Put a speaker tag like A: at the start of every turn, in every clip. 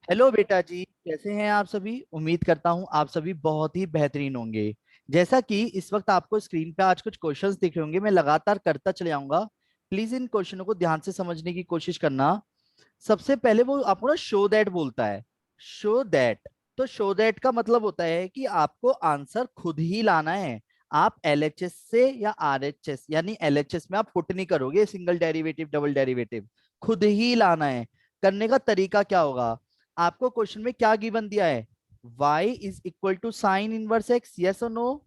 A: Hello बेटा जी, कैसे हैं आप सभी। उम्मीद करता हूं आप सभी बहुत ही बेहतरीन होंगे। जैसा कि इस वक्त आपको स्क्रीन पे आज कुछ क्वेश्चंस दिख रहे होंगे, मैं लगातार करता चले जाऊंगा। प्लीज इन क्वेश्चनों को ध्यान से समझने की कोशिश करना। सबसे पहले वो आपको ना शो दैट बोलता है। Show that. तो शो दैट का मतलब होता है कि आपको आंसर खुद ही लाना है। आप एलएचएस से या आरएचएस, यानी एलएचएस में आप पुट नहीं करोगे सिंगल डेरिवेटिव डबल डेरिवेटिव, खुद ही लाना है। करने का तरीका क्या होगा। आपको क्वेश्चन में क्या गिवन दिया है, y is equal to sine inverse X, yes और नो।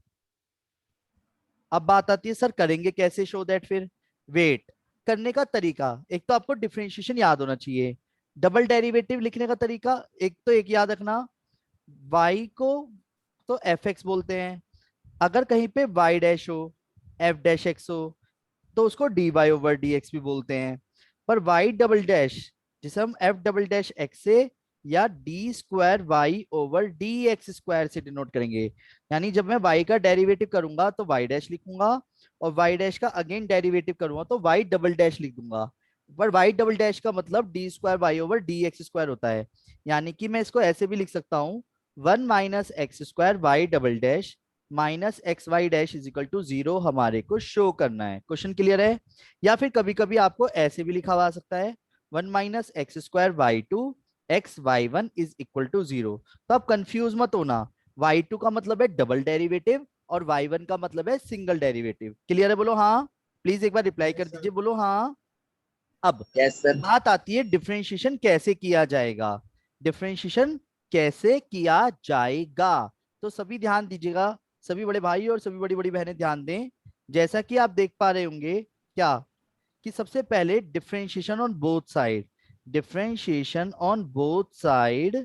A: अब बात आती है सर करेंगे कैसे शो दैट फिर। वेट। करने का तरीका, एक तो आपको डिफरेंशिएशन याद होना चाहिए। डबल डेरिवेटिव लिखने का तरीका एक याद रखना। y को तो एफ एक्स बोलते हैं। अगर कहीं पे y डैश हो, एफ डैश एक्स हो, तो उसको D Y over D X भी बोलते हैं। पर वाई डबल डैश, जिसे हम एफ डबल डैश एक्स से या D square Y over D X square से डिनोट करेंगे। यानी जब मैं वाई का डेरिवेटिव करूंगा तो वाई डैश लिखूंगा, और वाई डैश का अगेन डेरिवेटिव करूंगा तो वाई डबल डैश लिख दूंगा। पर वाई डबल डैश का मतलब D square Y over D X square होता है। यानी कि मैं इसको ऐसे भी लिख सकता हूँ, one minus x square Y double dash minus X Y dash is equal to zero हमारे को शो करना है। क्वेश्चन क्लियर है। या फिर कभी कभी आपको ऐसे भी लिखा हुआ आ सकता है, one minus x square Y two X Y one is equal to zero. तो आप कंफ्यूज मत होना, वाई टू का मतलब है डबल डेरिवेटिव और वाई वन का मतलब है सिंगल डेरिवेटिव। क्लियर है, बोलो हाँ। प्लीज एक बार रिप्लाई कर
B: यस सर।
A: दीजिए, बोलो हाँ। अब
B: यस सर।
A: बात आती है डिफरेंशिएशन कैसे किया जाएगा। डिफरेंशिएशन कैसे किया जाएगा, तो सभी ध्यान दीजिएगा। सभी बड़े भाई और सभी बड़ी बड़ी बहनें ध्यान दें। जैसा कि आप देख पा रहे होंगे क्या, कि सबसे पहले differentiation on both side. Differentiation on both side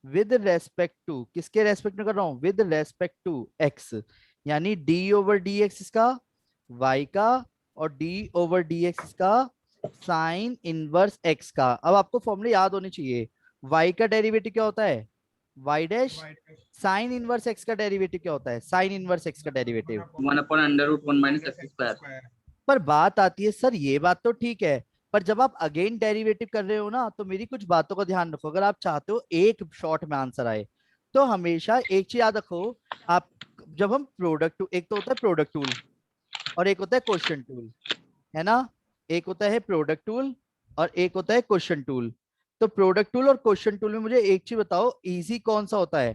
A: with respect to, किसके रेस्पेक्ट में कर रहा हूं, विद रेस्पेक्ट टू एक्स। यानी डी ओवर डी एक्स इसका y का, और डी ओवर डी एक्स इसका साइन इनवर्स एक्स का। अब आपको फॉर्मूले याद होने चाहिए। y का डेरिवेटिव क्या होता है, y डैश।
B: वाइट है।
A: साइन इनवर्स एक्स का डेरिवेटिव क्या होता है, साइन इनवर्स एक्स का
B: one
A: derivative.
B: Upon 1/√1 - x square.
A: पर बात आती है सर, ये बात तो ठीक है, पर जब आप अगेन डेरिवेटिव कर रहे हो ना, तो मेरी कुछ बातों का ध्यान रखो। अगर आप चाहते हो एक शॉट में आंसर आए, तो हमेशा एक चीज याद रखो। आप, जब हम प्रोडक्ट, एक तो होता है प्रोडक्ट टूल और एक होता है क्वेश्चन टूल, है ना। एक होता है प्रोडक्ट टूल और एक होता है क्वेश्चन टूल। तो प्रोडक्ट टूल और क्वेश्चन टूल में मुझे एक चीज बताओ, इजी कौन सा होता है,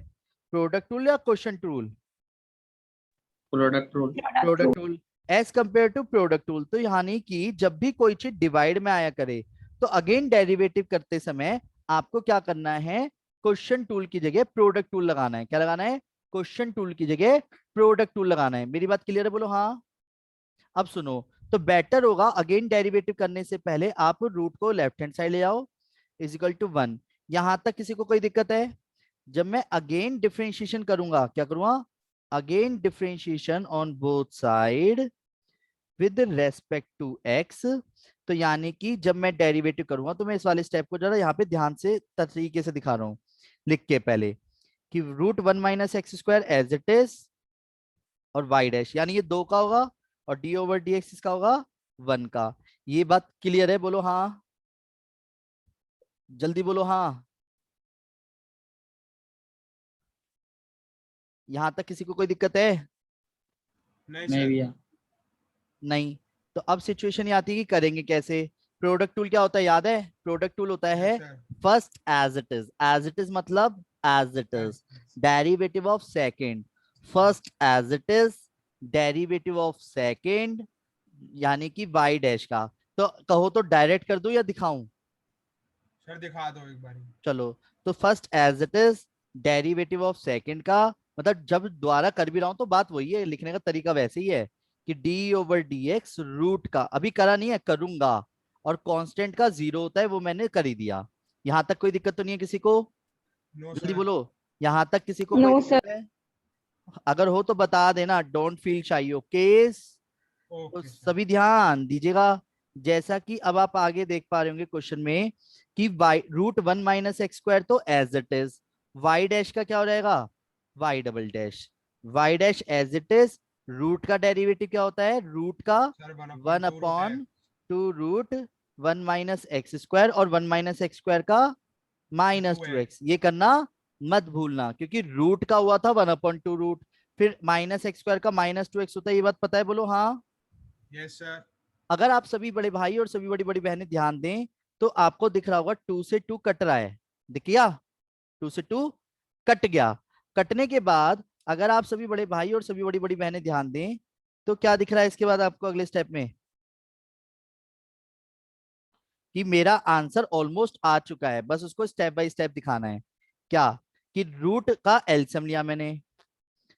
A: प्रोडक्ट टूल या question tool.
B: Product rule.
A: Product tool as compare to product tool. तो यानी कि जब भी कोई चीज डिवाइड में आया करे, तो अगेन डेरिवेटिव करते समय आपको क्या करना है, क्वेश्चन टूल की जगह प्रोडक्ट टूल लगाना है। क्या लगाना है, क्वेश्चन टूल की जगह प्रोडक्ट टूल लगाना है। मेरी बात क्लियर है, बोलो हाँ। अब सुनो, तो बेटर होगा अगेन डेरिवेटिव करने से पहले आप रूट को लेफ्ट हैंड साइड ले आओ, इज इक्वल टू वन। यहां तक किसी को कोई दिक्कत है। जब मैं अगेन डिफरेंशिएशन करूंगा, क्या करूंगा, again differentiation on both side with respect to x. तो यानी कि जब मैं डेरिवेटिव करूंगा, तो मैं इस वाले स्टेप को जरा यहाँ पे ध्यान से तरीके से दिखा रहा हूँ लिख के पहले, कि root one minus x square as it is, और वाई डैश, यानी ये दो का होगा, और डी ओवर डी एक्स इसका होगा वन का। ये बात क्लियर है, बोलो हाँ। जल्दी बोलो हाँ। यहां तक किसी को कोई दिक्कत है।
B: नहीं मैं सर भी।
A: नहीं। तो अब सिचुएशन ये आती है कि करेंगे कैसे। प्रोडक्ट टूल क्या होता है, याद है, प्रोडक्ट टूल होता
B: यस
A: है
B: sir.
A: First as it is. As it is मतलब as it is, derivative of second. First as it is, derivative of second, यानी कि वाई डैश का। तो कहो तो डायरेक्ट कर दूं या दिखाऊं।
B: सर दिखा दो एक बारी।
A: चलो, तो first as it is, derivative of second का, मतलब जब द्वारा कर भी रहा हूं तो बात वही है, लिखने का तरीका वैसे ही है, कि D over D X root का, अभी करा नहीं है, करूंगा। और कांस्टेंट का जीरो होता है, वो मैंने कर ही दिया। यहां तक कोई दिक्कत तो नहीं है किसी को।
B: नो
A: जल्दी
B: सर।
A: बोलो, यहां तक किसी को कोई
C: नो
A: दिक्कत
C: सर।
A: है। अगर हो तो बता देना, डोंट फील शाई, केस। तो
B: ओके सर।
A: सभी ध्यान दीजिएगा। जैसा कि अब आप आगे देख पा रहे होंगे क्वेश्चन में, कि y root one minus x square तो as it is, y dash का क्या हो जाएगा, y double dash, y dash as it is. Root का डेरिवेटिव क्या होता है, रूट का
B: sir one
A: one
B: upon two root है।
A: Upon two root one minus x square, और वन माइनस एक्स स्क्वायर का -2x। ये करना मत भूलना, क्योंकि रूट का हुआ था 1/2 रूट, फिर -x² का -2x होता है। ये बात पता है? बोलो हाँ।
B: Yes sir.
A: अगर आप सभी बड़े भाई और सभी बड़ी बड़ी बहनें ध्यान दें तो आपको दिख रहा होगा 2 से 2 कट रहा है। दिख गया? 2 से 2 कट गया। कटने के बाद अगर आप सभी बड़े भाई और सभी बड़ी बड़ी बहनें ध्यान दें तो क्या दिख रहा है इसके बाद आपको अगले स्टेप में? कि मेरा आंसर ऑलमोस्ट आ चुका है, बस उसको स्टेप बाय स्टेप दिखाना है। क्या? कि रूट का एलसीएम लिया मैंने।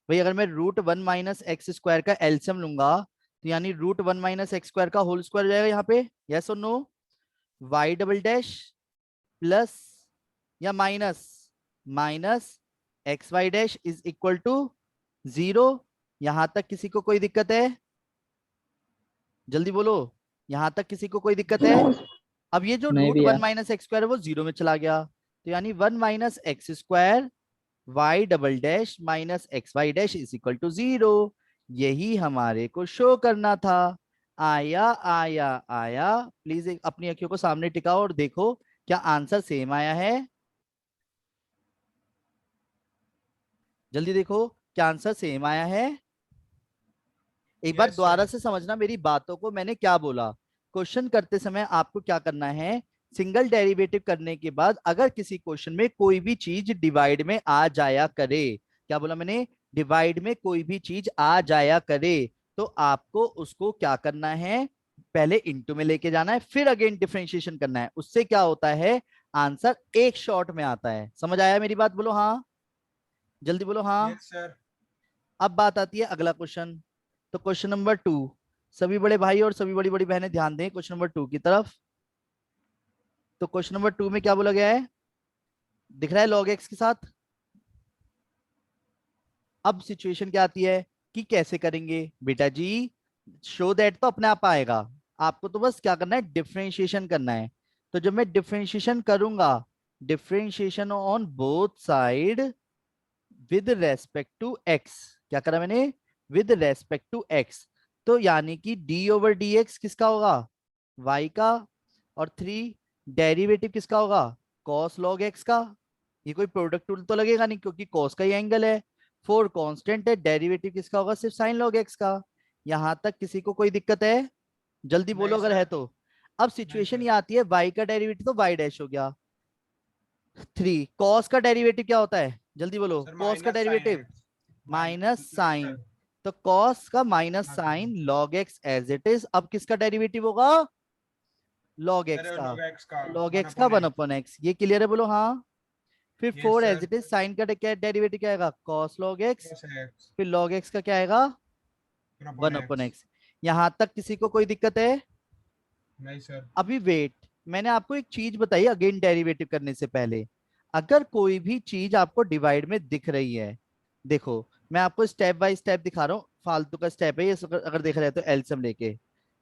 A: भाई अगर मैं √1 - x² का एलसीएम लूंगा तो यानी √1 - x² का होल स्क्वायर हो जाएगा यहाँ पे। यस और no? y double dash plus या minus minus XY' is equal to 0। यहां तक किसी को कोई दिक्कत है? जल्दी बोलो, यहां तक किसी को कोई दिक्कत है? अब ये जो
C: नहीं
A: रूट
C: भैया।
A: 1 - x² है वो 0 में चला गया, तो यानी 1 - x² y double dash minus XY' is equal to 0। यही हमारे को शो करना था। आया आया आया। प्लीज अपनी अखियों को सामने टिकाओ और देखो क्या आंसर सेम आया है। जल्दी देखो क्या आंसर सेम आया है। एक बार
B: यस
A: दोबारा
B: सर।
A: से समझना मेरी बातों को, मैंने क्या बोला। क्वेश्चन करते समय आपको क्या करना है? सिंगल डेरिवेटिव करने के बाद अगर किसी क्वेश्चन में कोई भी चीज डिवाइड में आ जाया करे, क्या बोला मैंने? डिवाइड में कोई भी चीज आ जाया करे तो आपको उसको क्या करना है? पहले इनटू में लेके जाना है, फिर अगेन डिफरेंशिएशन करना है। उससे क्या होता है? आंसर एक शॉट में आता है। समझ आया मेरी बात? बोलो हाँ। जल्दी बोलो हाँ।
B: Yes sir.
A: अब बात आती है अगला क्वेश्चन। तो क्वेश्चन नंबर 2, सभी बड़े भाई और सभी बड़ी बड़ी बहनें ध्यान दें क्वेश्चन नंबर 2 की तरफ। तो क्वेश्चन नंबर 2 में क्या बोला गया है? दिख रहा है log x के साथ। अब सिचुएशन क्या आती है कि कैसे करेंगे बेटा जी? शो दैट तो अपने आप आएगा, आपको तो बस क्या करना है? डिफरेंशिएशन करना है। तो जब मैं डिफरेंशिएशन करूंगा, differentiation on both side with respect to X. क्या करा मैंने? With respect to x. तो यानी कि d/dx किसका होगा? y का। और 3 डेरिवेटिव किसका होगा? cos log x का। ये कोई प्रोडक्ट टूल तो लगेगा नहीं क्योंकि cos का ही एंगल है। 4 कांस्टेंट है, डेरिवेटिव किसका होगा? सिर्फ sin log x का। यहां तक किसी को कोई दिक्कत है? जल्दी बोलो
B: नहीं
A: अगर है
B: सर।
A: तो। अब
B: नहीं
A: सिचुएशन
B: सर।
A: ये आती है y का डेरिवेटिव तो y डैश हो गया। 3 cos का डेरिवेटिव क्या होता है? जल्दी बोलो।
B: सर
A: cos का
B: minus sine
A: derivative
B: X.
A: Minus
B: नहीं
A: साइन।
B: सर।
A: तो cos का माइनस
B: हाँ sir.
A: Sine log x as it is. अब किसका डेरिवेटिव होगा? log x
B: सर
A: का।
B: log x का
A: log
B: वन
A: x का
B: अपॉन
A: 1
B: एक्स।
A: Upon x। ये क्लियर है? बोलो हाँ। फिर
B: yes
A: 4 as
B: sir.
A: It is, sine का क्या डेरिवेटिव क्या आएगा? cos log x।
B: cos x
A: फिर log x का क्या आएगा?
B: One upon
A: 1 upon
B: x.
A: x। यहां तक किसी को कोई दिक्कत है?
B: नहीं सर।
A: अभी वेट, मैंने आपको एक चीज बताई अगेन डेरिवेटिव करने से पहले। अगर कोई भी चीज आपको डिवाइड में दिख रही है, देखो मैं आपको स्टेप बाय स्टेप दिखा रहा हूँ, फालतू का स्टेप है ये। अगर देख रहे हैं तो एलसीएम लेके,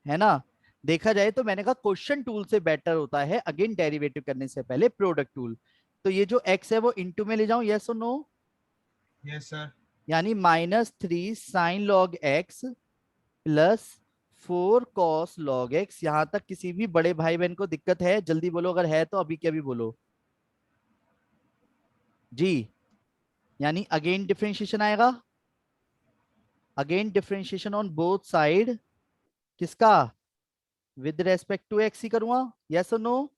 A: है ना? देखा जाए तो मैंने कहा क्वेश्चन टूल से बेटर होता है अगेन डेरिवेटिव करने से पहले प्रोडक्ट टूल। तो ये जो x है वो इनटू में ले जाऊं, यस और नो?
B: Yes sir.
A: यानी -3 sign log x plus 4 cos log x. यहां तक किसी भी बड़े भाई बहन को दिक्कत है? जल्दी बोलो अगर है तो अभी के अभी बोलो जी। यानी अगेन डिफरेंशिएशन आएगा, again differentiation on both side. किसका? विद रेस्पेक्ट टू एक्स ही करूंगा, यस और नो?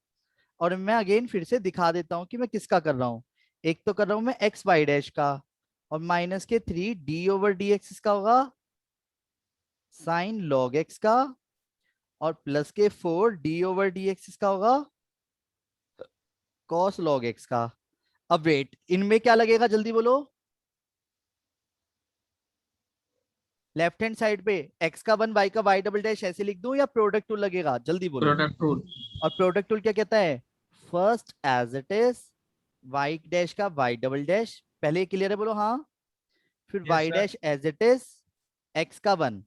A: और मैं अगेन फिर से दिखा देता हूं कि मैं किसका कर रहा हूं। एक तो कर रहा हूं मैं एक्स वाई डैश का, और माइनस के 3 d/dx इसका होगा साइन लॉग एक्स का, और प्लस के 4 d/dx इसका होगा कॉस लॉग एक्स का। अब वेट, इनमें क्या लगेगा? जल्दी बोलो। लेफ्ट हैंड साइड पे x का 1 y का y डबल डैश ऐसे लिख दूं या प्रोडक्ट टूल लगेगा? जल्दी बोलो।
C: Product rule.
A: और प्रोडक्ट टूल क्या कहता है? First as it is y dash का y डबल डैश। पहले क्लियर है? बोलो हाँ। फिर
B: yes
A: y
B: sir.
A: Dash as it is x का 1।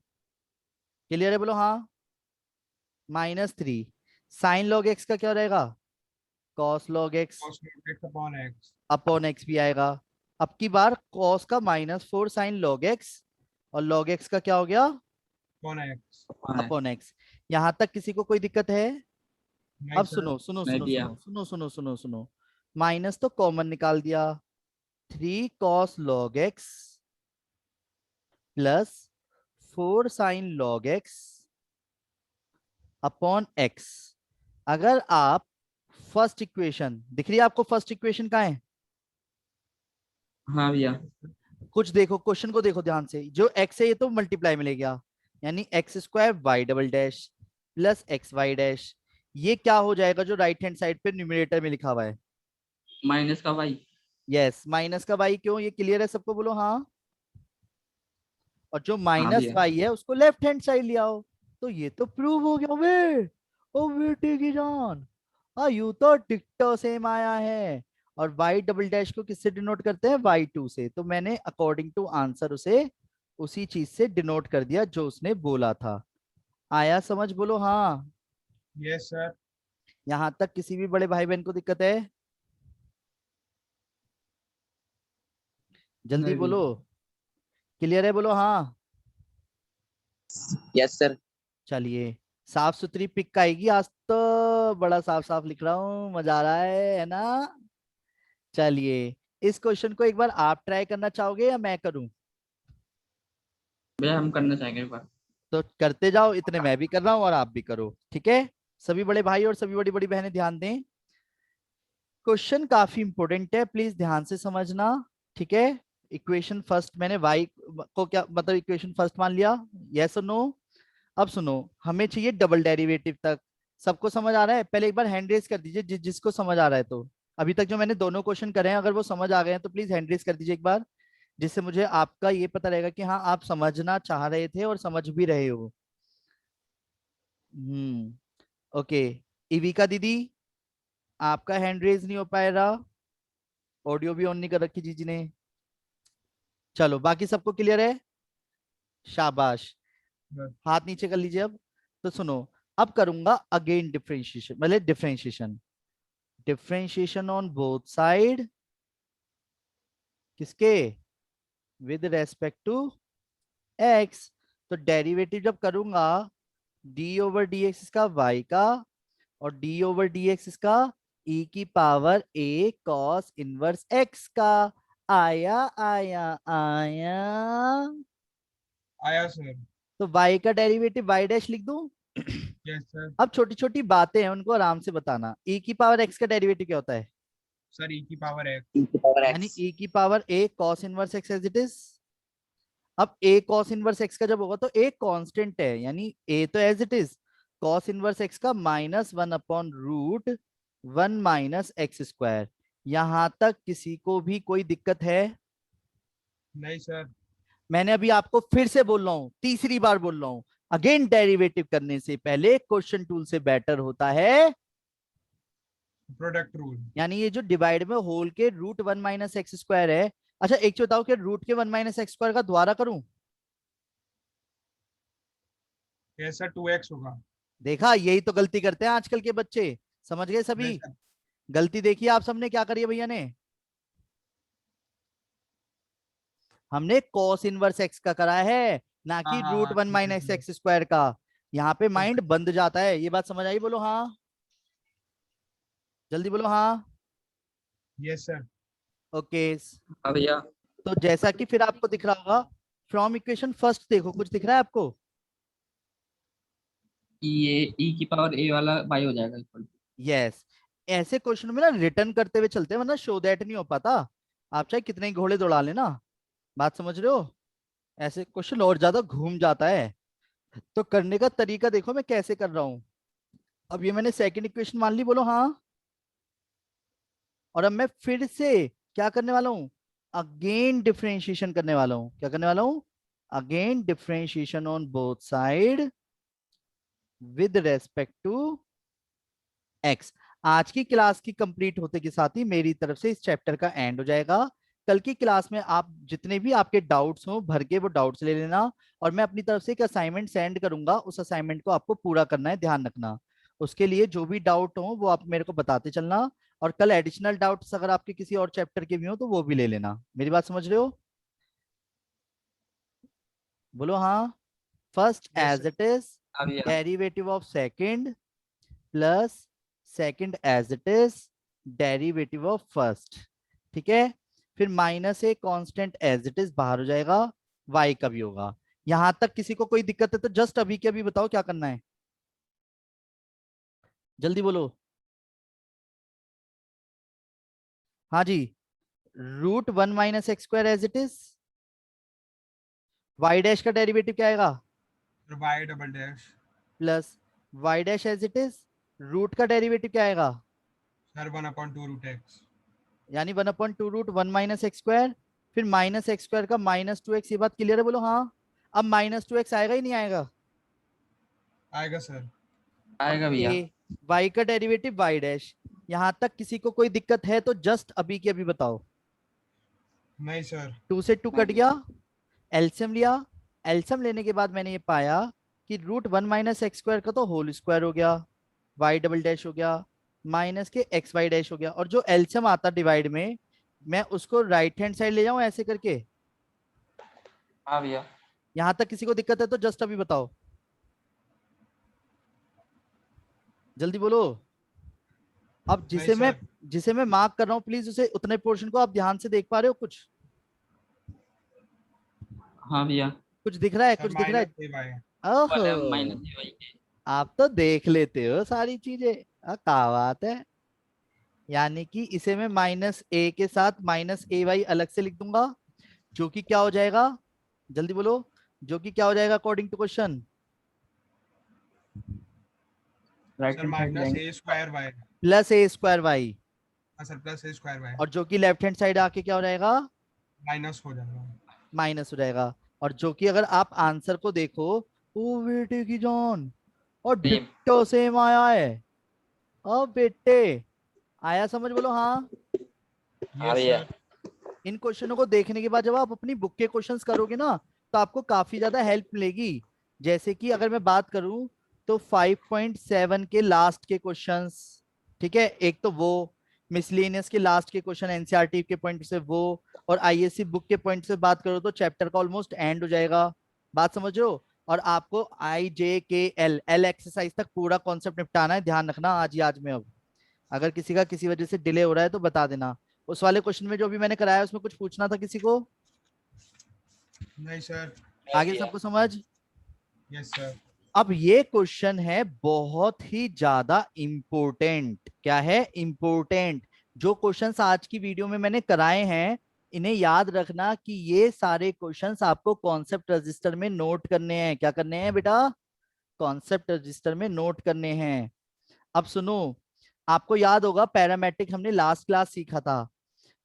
A: क्लियर है? बोलो हाँ। -3 साइन लॉग x का क्या रहेगा? cos log x
B: cos x upon x.
A: Upon x भी आएगा। अब की बार cos का -4 साइन log x, और log x का क्या हो गया?
B: Upon x.
A: Upon x। यहां तक किसी को कोई दिक्कत है?
B: नहीं
A: अब
B: सर।
A: सुनो सुनो
C: नहीं
A: सुनो
C: भैया।
A: सुनो सुनो सुनो सुनो सुनो। माइनस तो कॉमन निकाल दिया, 3 cos log x plus 4 sin log x upon x। अगर आप फर्स्ट इक्वेशन दिख रही है आपको, फर्स्ट इक्वेशन कहाँ है?
C: हाँ भैया।
A: कुछ देखो, क्वेश्चन को देखो ध्यान से, जो x है ये तो मल्टीप्लाई में ले गया, यानी X square Y double dash plus X Y dash. ये क्या हो जाएगा जो राइट हैंड साइड पे न्यूमरेटर में लिखा हुआ है?
C: माइनस का वाई।
A: यस, माइनस का वाई। क्यों? ये क्लियर है सबको? बोलो हाँ। और जो
C: हाँ
A: माइनस
C: भैया।
A: वाई है उसको लेफ्ट हैंड साइड ले आओ। तो ये तो प्रूव हो गया बे। ओ बेटे की जान, हाँ यू तो टिकटो सेम आया है। और वाई डबल डैश को किससे डिनोट करते हैं? y2 से। तो मैंने अकॉर्डिंग टू आंसर उसे उसी चीज से डिनोट कर दिया जो उसने बोला था। आया समझ? बोलो हाँ।
B: Yes, sir.
A: यहां तक किसी भी बड़े भाई बहन को दिक्कत है? जल्दी
C: नहीं
A: बोलो।
C: भैया।
A: क्लियर है? बोलो हाँ।
D: Yes sir.
A: चलिए, साफ सुथरी पिक आएगी आज तो, बड़ा साफ साफ लिख रहा हूँ, मजा आ रहा है ना? चलिए, इस क्वेश्चन को एक बार आप ट्राई करना चाहोगे या मैं करूं?
C: भैया हम करना चाहेंगे एक बार।
A: तो करते जाओ, इतने मैं भी कर रहा हूं और आप भी करो, ठीक है? सभी बड़े भाई और सभी बड़ी बड़ी बहनें ध्यान दें। क्वेश्चन काफी इंपॉर्टेंट है, प्लीज ध्यान से समझना, ठीक है? इक्वेशन फर्स्ट मैंने y को क्या मतलब इक्वेशन फर्स्ट मान लिया, यस और नो? अब सुनो, हमें चाहिए डबल डेरिवेटिव तक। सबको समझ आ रहा है? पहले एक बार हैंड रेज कर दीजिए जिसको समझ आ रहा है। तो अभी तक जो मैंने दोनों क्वेश्चन करे हैं, अगर वो समझ आ गए हैं तो प्लीज हैंड रेज कर दीजिए एक बार, जिससे मुझे आपका ये पता रहेगा कि हाँ आप समझना चाह रहे थे और समझ भी रहे हो। ओके। इविका दीदी, आपका हैंड रेज नहीं हो पाए रहा, ऑडियो भी ऑन नहीं कर रखी जीजी ने। चलो, बाकी सबको क्लियर है? शाबाश,
B: Sir.
A: हाथ नीचे कर लीजिए अब। तो सुनो, अब करूंगा अगेन डिफरेंशिएशन, मतलब differentiation. Differentiation on both side, किसके? With respect to x. तो डेरिवेटिव जब करूंगा, डी ओवर डी एक्स इसका वाई का, और डी ओवर डी एक्स इसका ई की power a cos inverse x का। आया आया आया।
B: आया सर।
A: तो y का डेरिवेटिव y डैश लिख दूं?
B: Yes sir.
A: अब छोटी छोटी बातें हैं, उनको आराम से बताना। e की पावर x का डेरिवेटिव क्या होता है?
B: सर ई की पावर एक्स।
D: ई की पावर
A: यानी
D: एक्स।
A: e की power a cos inverse x as it is. अब a cos इनवर्स x का जब होगा तो a कांस्टेंट है, यानी a तो as it is cos inverse x का -1/√1 माइनस एक्स स्क्वायर। यहां तक किसी को भी कोई दिक्कत है?
B: नहीं सर।
A: मैंने अभी आपको फिर से बोल रहा हूं, तीसरी बार बोल रहा हूं, अगेन डेरिवेटिव करने से पहले क्वेश्चन टूल से बेटर होता है।
B: Product rule.
A: यानी ये जो डिवाइड में होल के √1 माइनस एक्स स्क्वायर है। अच्छा एक चीज बताओ कि रूट के 1 माइनस एक्स स्क्वायर का द्वारा करूं?
B: यस सर 2x होगा।
A: देखा, यही तो गलती करते हैं आजकल के बच्चे। समझ गए सभी?
B: नहीं सर।
A: गलती देखिए आप सबने क्या करी है भैया ने। हमने cos इनवर्स एक्स का करा है, ना
B: हाँ
A: कि
B: हाँ
A: रूट
B: हाँ
A: वन
B: ठीक है
A: माइनस
B: ठीक है।
A: एक्स स्क्वायर का। यहाँ पे
B: तो
A: माइंड बंद जाता है, ये बात समझ आई? बोलो हाँ। जल्दी बोलो हाँ।
B: Yes sir.
A: ओके।
C: हाँ भैया।
A: तो जैसा कि फिर आपको दिख रहा होगा, फ्रॉम इक्वेशन फर्स्ट देखो, कुछ दिख रहा है आपको?
C: ये ई की पावर ए वाला वाई हो जाएगा इक्वल।
A: यस। ऐसे क्वेश्चन में ना रिटर्न करते हुए चलते हैं, वरना शो दैट नहीं हो पाता। आप चाहे कितने ही घोड़े दौड़ा लेना, बात समझ रहे हो? ऐसे क्वेश्चन और ज्यादा घूम जाता है। तो करने का तरीका देखो मैं कैसे कर रहा हूं। अब ये मैंने सेकंड इक्वेशन मान ली, बोलो हाँ। और अब मैं फिर से क्या करने वाला हूं? अगेन डिफरेंशिएशन करने वाला हूं। क्या करने वाला हूं? Again differentiation on both side with respect to X. आज की क्लास की कंप्लीट होते के साथ ही मेरी तरफ से इस चैप्टर का एंड हो जाएगा। कल की क्लास में आप जितने भी आपके डाउट्स हो भर के वो डाउट्स ले लेना, और मैं अपनी तरफ से एक असाइनमेंट सेंड करूंगा, उस असाइनमेंट को आपको पूरा करना है, ध्यान रखना। उसके लिए जो भी डाउट हो वो आप मेरे को बताते चलना। और कल एडिशनल डाउट्स अगर आपके किसी और चैप्टर के भी हो तो वो भी ले लेना। मेरी बात समझ रहे हो? बोलो हाँ। First
B: yes
A: as
B: sir.
A: It is
C: हाँ भैया।
A: Derivative of second plus second as it is derivative of first, ठीक है। फिर minus A constant as it is बाहर हो जाएगा, y का भी होगा। यहां तक किसी को कोई दिक्कत है तो जस्ट अभी के अभी बताओ क्या करना है, जल्दी बोलो। हाँ जी, √1 - x² as it is, y dash का डेरिवेटिव क्या आएगा,
B: sir Y double dash,
A: plus y dash as it is, root का डेरिवेटिव क्या आएगा,
B: सर 1/2 रूट एक्स।
A: यानी 1/2 √1 - x²। फिर -x² का -2x, ये बात क्लियर है, बोलो हाँ। अब -2x आएगा ही नहीं आएगा,
B: आएगा सर।
C: आएगा भैया।
A: ए y का डेरिवेटिव y डैश। यहां तक किसी को कोई दिक्कत है तो जस्ट अभी की अभी बताओ।
B: नहीं सर।
A: 2 से 2 कट
C: नहीं।
A: गया, एलसीएम लिया, एलसीएम लेने के बाद मैंने ये पाया कि √1 - x² का तो होल स्क्वायर हो गया, y डबल डैश हो गया, माइनस के xy डैश हो गया, और जो एलसीएम आता डिवाइड में, मैं उसको राइट हैंड साइड ले जाऊं ऐसे करके।
C: हाँ भैया।
A: यहां तक किसी को दिक्कत है तो जस्ट अभी बताओ, जल्दी बोलो। अब
B: नहीं
A: जिसे मैं
B: सर।
A: जिसे मैं मार्क कर रहा हूँ प्लीज उसे, उतने पोर्शन को आप ध्यान से देख पा रहे हो, कुछ
C: हाँ भैया।
A: कुछ दिख रहा है,
B: सर
A: कुछ दिख रहा
B: माइनस
A: है।
B: ए वाई।
C: माइनस
A: ओहो,
C: ए वाई के।
A: आप तो देख लेते हो सारी चीजें, क्या बात है। यानी कि इसे मैं -a के साथ -ay अलग से लिख दूंगा, जो कि क्या हो जाएगा, जल्दी बोलो, जो कि क्या हो जाएगा according to question,
C: right
B: sir
C: hand side
B: minus
C: जाएंगे।
B: A square Y.
A: +a² y,
B: हाँ sir plus A square Y.
A: और जो कि लेफ्ट हैंड साइड आके क्या हो जाएगा,
B: माइनस हो जाएगा।
A: माइनस हो जाएगा। और जो कि अगर आप आंसर को देखो, ओ बेटे की जान, और
C: सेम।
A: डिट्टो सेम आया है। ओ बेटे, आया समझ, बोलो हाँ।
C: हाँ
B: यस
C: भैया।
B: सर।
A: इन क्वेश्चनों को देखने के बाद जब आप अपनी बुक के क्वेश्चंस करोगे ना, तो आपको काफी ज्यादा हेल्प मिलेगी। जैसे कि अगर मैं बात करूं तो 5.7 के लास्ट के क्वेश्चंस, ठीक है, एक तो वो मिसलेनियस के लास्ट के क्वेश्चन एनसीईआरटी के पॉइंट से वो, और आईएससी बुक के पॉइंट से बात करो तो चैप्टर का ऑलमोस्ट एंड हो जाएगा, बात समझ रहे हो। और आपको IJKL एक्सरसाइज तक पूरा कॉन्सेप्ट निपटाना है, ध्यान रखना आज ही आज में। अब अगर किसी का किसी वजह से डिले हो रहा है तो बता देना। उस वाले क्वेश्चन में जो भी मैंने कराया उसमें कुछ पूछना था किसी को,
B: नहीं सर।
C: नहीं
A: आगे
C: भैया।
A: सबको समझ।
B: Yes sir.
A: अब ये क्वेश्चन है बहुत ही ज्यादा इंपॉर्टेंट, क्या है इंपॉर्टेंट। जो क्वेश्चंस आज की वीडियो में मैंने कराए हैं, इन्हें याद रखना कि ये सारे क्वेश्चंस आपको कॉन्सेप्ट रजिस्टर में नोट करने हैं। क्या करने हैं बेटा, कॉन्सेप्ट रजिस्टर में नोट करने हैं। अब सुनो, आपको याद होगा पैरामेट्रिक हमने लास्ट क्लास सीखा था।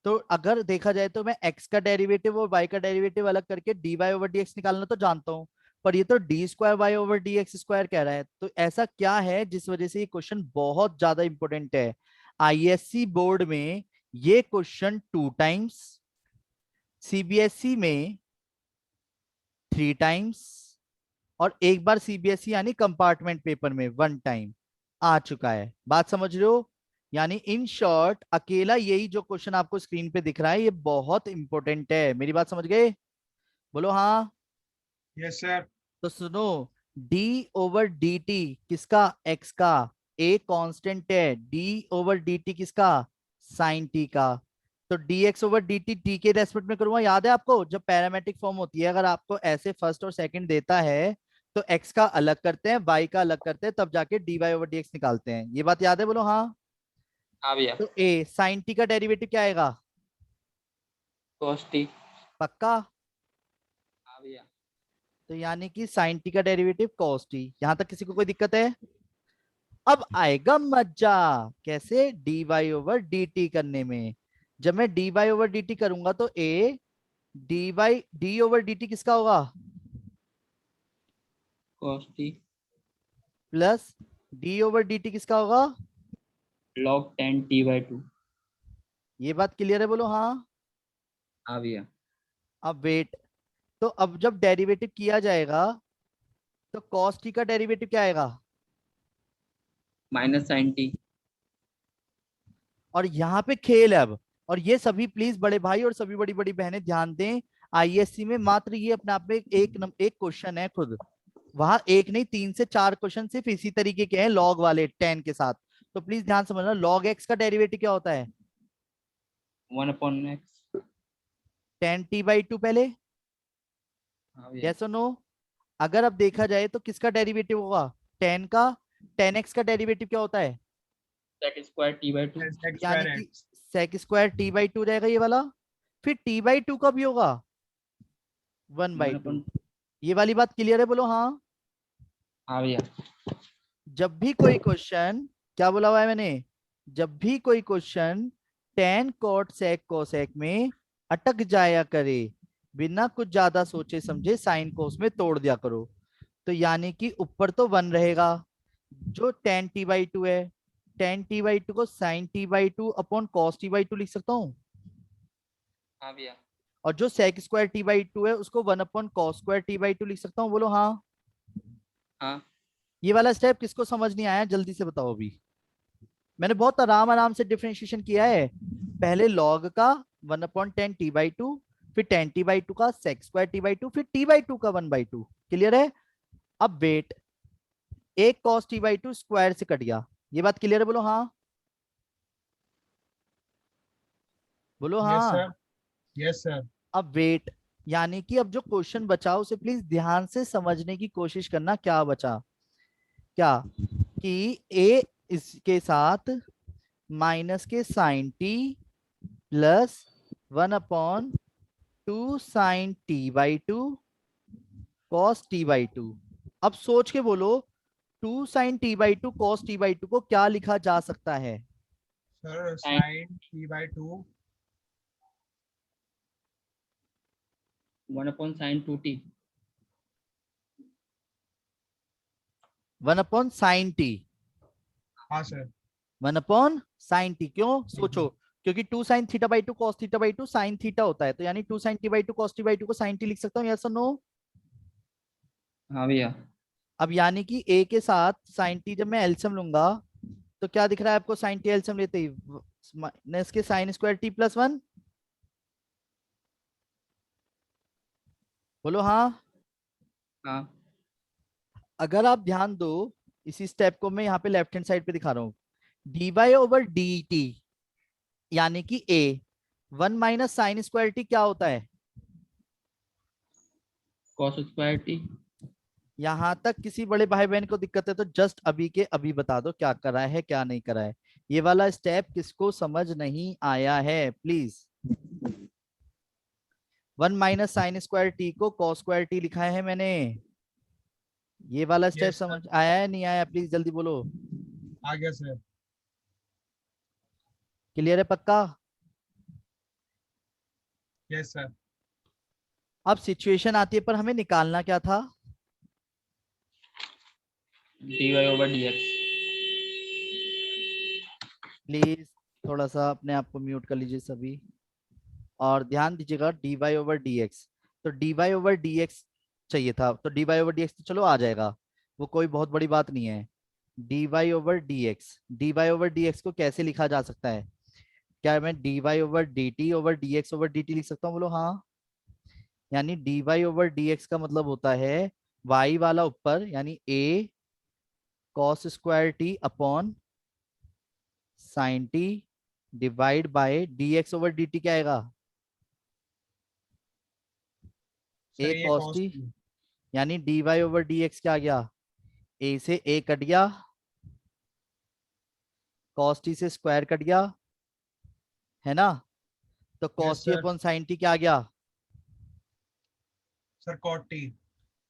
A: तो अगर देखा जाए तो मैं x का डेरिवेटिव और y का डेरिवेटिव अलग करके dy/dx निकालना तो जानता हूँ, पर ये तो d²y/dx² कह रहा है। तो ऐसा क्या है जिस वजह से ये क्वेश्चन बहुत ज्यादा इंपॉर्टेंट है। आईएससी बोर्ड में ये क्वेश्चन 2 टाइम्स, सीबीएसई में 3 टाइम्स, और एक बार सीबीएसई यानी कंपार्टमेंट पेपर में 1 टाइम आ चुका है, बात समझ रहे हो। यानी इन शॉर्ट अकेला यही जो क्वेश्चन आपको स्क्रीन पे दिख रहा है ये बहुत इंपॉर्टेंट है, मेरी बात समझ गए, बोलो हाँ।
B: Yes sir.
A: तो सुनो, d/dt किसका, x का, a कांस्टेंट है, d/dt किसका, साइन t का। तो dx/dt t के रेस्पेक्ट में करूंगा, याद है आपको जब पैरामेट्रिक फॉर्म होती है, अगर आपको ऐसे फर्स्ट और सेकंड देता है तो x का अलग करते हैं, y का अलग करते हैं, तब जाके dy/dx निकालते हैं, ये बात याद है, बोलो हाँ।
C: हाँ भैया।
A: तो a साइन t का डेरिवेटिव क्या आएगा,
C: cos t।
A: पक्का।
C: हाँ भैया।
A: तो यानी कि साइन t का डेरिवेटिव cos t, यहां तक किसी को कोई दिक्कत है। अब आएगा मजा, कैसे, dy/dt करने में। जब मैं dy/dt करूंगा तो a d/dt किसका होगा,
C: cos t
A: प्लस d/dt किसका होगा,
C: log 10t/2।
A: ये बात क्लियर है, बोलो हाँ।
C: हाँ भैया।
A: अब वेट, तो अब जब डेरिवेटिव किया जाएगा तो cos t का डेरिवेटिव क्या आएगा,
C: माइनस sin t।
A: और यहाँ पे खेल है अब। और ये सभी प्लीज बड़े भाई और सभी बड़ी बड़ी बहनें ध्यान दें, आईएससी में मात्र ये अपने आप में एक क्वेश्चन है खुद, वहां एक नहीं 3 से 4 क्वेश्चन सिर्फ इसी तरीके के हैं लॉग वाले 10 के साथ। तो प्लीज ध्यान से समझना, log x का डेरिवेटिव क्या होता है?
C: 1/x।
A: tan t by 2 पहले,
C: हाँ भैया।
A: yes or no? अगर अब देखा जाए तो किसका डेरिवेटिव होगा? tan का, tan x का डेरिवेटिव क्या होता है?
C: sec square t/2।
B: X
A: यानी
B: square
A: कि
B: x।
A: sec square t by 2 रहेगा ये वाला। फिर t by 2 का भी होगा 1/2।
C: 1/।
A: ये वाली बात क्लियर है? बोलो हाँ।
C: हाँ भैया।
A: जब भी कोई क्वेश्चन, क्या बोला हुआ है मैंने, जब भी कोई question tan cot sec cosec में अटक जाया करे, बिना कुछ ज्यादा सोचे समझे साइन को उसमें तोड़ दिया करो। तो यानी कि ऊपर तो 1 रहेगा जो tan t by 2 है, tan t by 2 को sin t by 2 upon cos t by 2 लिख सकता हूँ।
C: हाँ भैया।
A: और जो sec स्क्वायर t by 2 है उसको 1 upon cos square t by 2 लिख सकता हूँ। बोलो हाँ।
C: हाँ
A: ये वाला स्टेप किसको समझ नहीं आया जल्दी से बताओ अभी। मैंने बहुत आराम आराम से डिफरेंशिएशन किया है। पहले log का 1 अपॉन 10 t by 2, फिर 10 t by 2 का sec स्क्वायर t by 2, फिर t by 2 का 1/2। क्लियर है? अब वेट, एक cos t by 2 स्क्वायर से कट गया। ये बात क्लियर है? बोलो हाँ। बोलो
B: Yes
A: हाँ।
B: sir। Yes sir।
A: अब वेट, यानी कि अब जो क्वेश्चन बचा उसे प्लीज ध्यान से समझने की कोशिश करना। क्या बचा? क्या कि a इसके साथ माइनस के sine T plus 1 upon 2 sine T by 2 cos T by 2। अब सोच के बोलो, 2 sine T by 2 cos T by 2 को क्या लिखा जा सकता है?
B: Sir
C: sin
B: sin t/2।
C: 1/sin 2t।
A: 1 upon sine T,
B: हाँ सर।
A: 1 upon sine T. क्यों सोचो? क्योंकि 2 sine theta by 2 cos theta by 2 sine theta होता है, तो यानी 2 sine T by 2 cos T by 2 को साइन टी लिख सकता हूँ, यस और नो?
C: हाँ भैया।
A: अब यानी कि a के साथ साइन टी जब मैं एलसीएम लूंगा तो क्या दिख रहा है आपको? साइन टी एलसीएम लेते ही माइनस के साइन स्क्वायर टी प्लस 1। बोलो हाँ।
C: हाँ
A: अगर आप ध्यान दो, इसी स्टेप को मैं यहाँ पे लेफ्ट हैंड साइड पे दिखा रहा हूँ। D Y over D T, यानी कि a 1 minus sine square T क्या होता है?
C: cos square t।
A: यहां तक किसी बड़े भाई बहन को दिक्कत है तो जस्ट अभी के अभी बता दो क्या करा है क्या नहीं करा है। ये वाला स्टेप किसको समझ नहीं आया है please? 1 minus sine square T को कॉस स्क्वायर टी लिखा है मैंने। ये वाला स्टेप
B: Yes sir।
A: समझ आया है नहीं आया? प्लीज जल्दी बोलो।
B: आ गया सर।
A: क्लियर है पक्का?
B: Yes sir।
A: अब सिचुएशन आती है पर हमें निकालना क्या था?
C: dy/dx।
A: प्लीज थोड़ा सा अपने आप को म्यूट कर लीजिए सभी, और ध्यान दीजिएगा d Y over D x. तो d Y over D x चाहिए था, तो d Y over D x तो चलो आ जाएगा, वो कोई बहुत बड़ी बात नहीं है। D Y over D x, d Y over D x को कैसे लिखा जा सकता है? क्या मैं d Y over D x over D t लिख सकता हूँ? बोलो हाँ। यानी D Y over D x का मतलब होता है वाई वाला ऊपर, यानी a cos square t upon sine t divide by d x over D t क्या आएगा?
B: सर
A: ए
B: ये
A: कॉस
B: cos
A: टी,
B: t।
A: यानी D Y over D X क्या आ गया? ए से ए कट गया, कॉस टी से स्क्वायर कट गया, है ना? तो
B: Yes
A: cos T
B: sir।
A: Upon sine T क्या आ गया?
B: Sir cot t।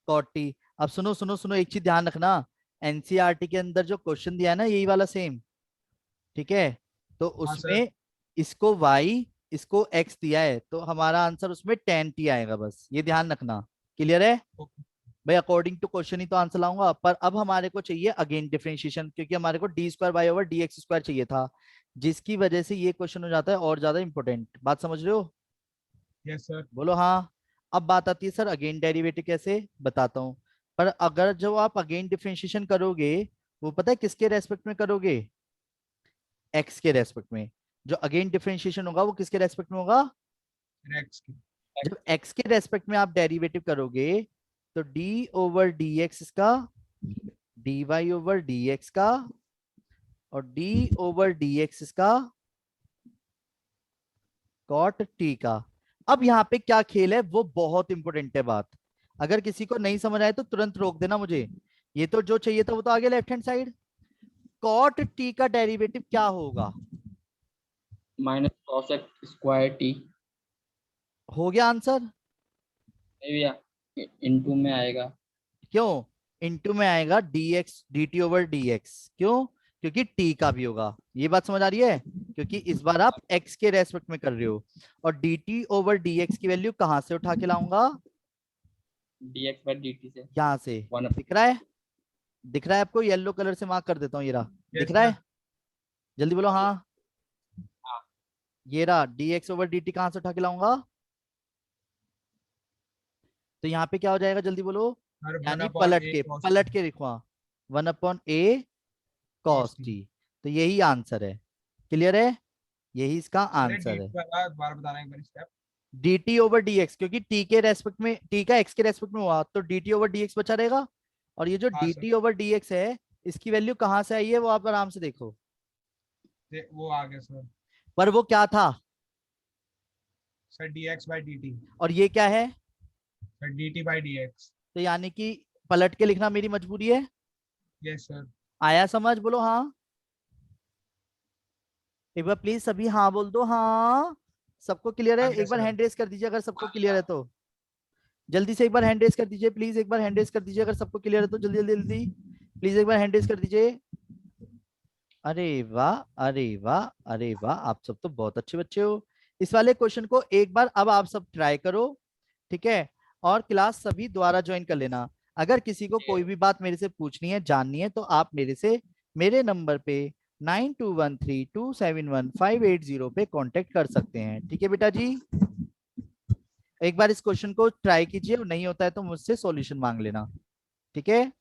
A: Cot T. अब सुनो सुनो सुनो, एक चीज ध्यान रखना, एनसीईआरटी के अंदर जो क्वेश्चन दिया है ना यही वाला सेम, ठीक है? तो
B: हाँ सर।
A: उसमें इसको y इसको x दिया है, तो हमारा आंसर उसमें tan t आएगा, बस ये ध्यान रखना। क्लियर है
B: Okay।
A: भाई? अकॉर्डिंग टू क्वेश्चन ही तो आंसर लाऊंगा, पर अब हमारे को चाहिए अगेन डिफरेंशिएशन, क्योंकि हमारे को D square Y over D X square चाहिए था, जिसकी वजह से ये क्वेश्चन हो जाता है और ज्यादा इंपॉर्टेंट। बात समझ रहे हो?
B: Yes sir।
A: बोलो हाँ। अब बात आती है सर अगेन डेरिवेटिव कैसे, बताता हूँ। पर अगर जो आप अगेन डिफरेंशिएशन करोगे वो पता है किसके रेस्पेक्ट में करोगे? एक्स के रेस्पेक्ट में। जो अगेन डिफरेंशिएशन होगा वो किसके रेस्पेक्ट में होगा?
B: x की।
A: जब एक्स के रेस्पेक्ट में आप डेरिवेटिव करोगे तो डी ओवर डी एक्स का D Y over D x का और डी ओवर डी एक्स इसका कॉट टी का। अब यहाँ पे क्या खेल है वो बहुत इंपॉर्टेंट है बात। अगर किसी को नहीं समझ आए तो तुरंत रोक देना मुझे। ये तो जो चाहिए था वो तो आगे left hand side. Cot T का डेरिवेटिव क्या होगा?
C: Minus cos X square T.
A: हो गया आंसर।
C: नहीं भैया, इनटू में आएगा।
A: क्यों इनटू में आएगा? dx dt over dx। क्यों? क्योंकि t का भी होगा। ये बात समझ आ रही है? क्योंकि इस बार आप x के रेस्पेक्ट में कर रहे हो। और dt ओवर dx की वैल्यू कहां से उठा के लाऊंगा?
C: dx बाय dt से।
A: यहां से।
C: वन।
A: दिख रहा है? दिख रहा है आपको? येलो कलर से मार्क कर देता हूँ, ये रहा।
B: Yes,
A: दिख रहा है?
B: sir.
A: जल्दी बोलो हाँ।
C: हाँ।
A: ये रहा dx ओवर dt, कहां से उठा के लाऊंगा? तो यहाँ पे क्या हो जाएगा जल्दी बोलो?
B: Sir, 1
A: यानी
B: upon
A: पलट
B: A
A: के
B: cos
A: पलट
B: T.
A: के लिखवा 1/a cos
B: Cos T.
A: t। तो यही आंसर है। क्लियर है? यही इसका
B: अरे
A: आंसर है।
B: dt वाला दोबारा बताना एक बार स्टेप।
A: dt ओवर dx, क्योंकि t के रेस्पेक्ट में, t का x के रेस्पेक्ट में हुआ तो dt ओवर dx बचा रहेगा। और ये जो
B: हाँ सर,
A: dt ओवर dx है इसकी वैल्यू कहां से आई है वो आप आराम से देखो।
B: वो आ गया सर।
A: पर वो क्या था?
B: Sir dx by dt।
A: और ये क्या है?
B: Sir dt by dx।
A: तो यानी कि पलट के लिखना मेरी मजबूरी है।
B: Yes sir.
A: आया समझ? बोलो हाँ। एक बार प्लीज सभी हाँ बोल दो। हाँ, सबको क्लियर है?
B: आ गया
A: एक बार
B: सर।
A: हैंड रेस कर दीजिए अगर सबको क्लियर है तो। जल्दी से एक बार हैंड रेस कर दीजिए प्लीज। एक बार हैंड रेस कर दीजिए अगर सबको क्लियर है तो। जल्दी जल्दी जल्दी प्लीज एक बार हैंड रेस कर दीजिए। अरे वाह, अरे वाह, अरे वाह, आप सब तो बहुत अच्छे बच्चे हो। इस वाले क्वेश्चन को एक बार अब आप सब ट्राई करो, ठीक है? और क्लास सभी दोबारा ज्वाइन कर लेना। अगर किसी को कोई भी बात मेरे से पूछनी है, जाननी है, तो आप मेरे से मेरे नंबर पे 9213271580 पे कांटेक्ट कर सकते हैं। ठीक है बेटा जी? एक बार इस क्वेश्चन को ट्राई कीजिए और नहीं होता है तो मुझसे सॉल्यूशन मांग लेना। ठीक है?